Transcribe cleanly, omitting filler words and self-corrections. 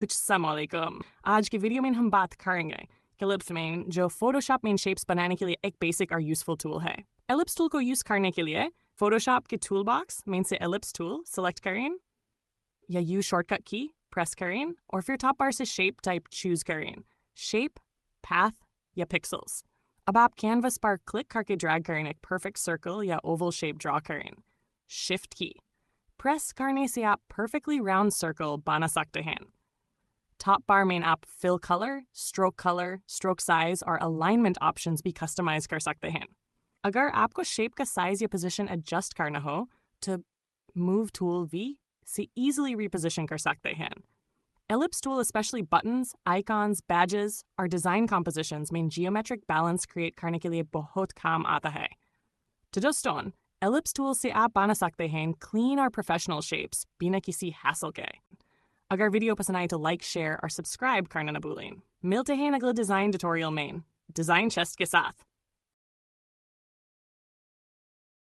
अस्सलामुअलैकुम। आज की वीडियो में हम बात करेंगे कि Ellipse में जो Photoshop में शेप्स बनाने के लिए एक बेसिक और यूजफुल टूल है। Ellipse टूल को यूज करने के लिए Photoshop के टूल बॉक्स में से Ellipse टूल सेलेक्ट करें या यूज शॉर्टकट की प्रेस करें और फिर टॉप बार से शेप टाइप चूज करें, शेप, पाथ या पिक्सल्स। अब आप कैनवस पर क्लिक करके ड्रैग करें एक परफेक्ट सर्कल या ओवल शेप ड्रॉ करें। शिफ्ट की प्रेस करने से आप परफेक्टली राउंड सर्कल बना सकते हैं। टॉप बार में आप फिल कलर, स्ट्रोक साइज और अलाइनमेंट ऑप्शंस भी कस्टमाइज कर सकते हैं। अगर आपको शेप का साइज या पोजीशन एडजस्ट करना हो तो मूव टूल V से इजीली रिपोजिशन कर सकते हैं। Ellipse tool specially buttons, icons, badges और डिजाइन कॉम्पोजिशंस में जियोमेट्रिक बैलेंस क्रिएट करने के लिए बहुत काम आता है। तो दोस्तों, Ellipse टूल से आप बना सकते हैं क्लीन और प्रोफेशनल शेप्स बिना किसी हैसल के। अगर वीडियो पसंद आए तो लाइक, शेयर और सब्सक्राइब करना न भूलें। मिलते हैं अगले डिजाइन ट्यूटोरियल में डिजाइन चेस्ट के साथ।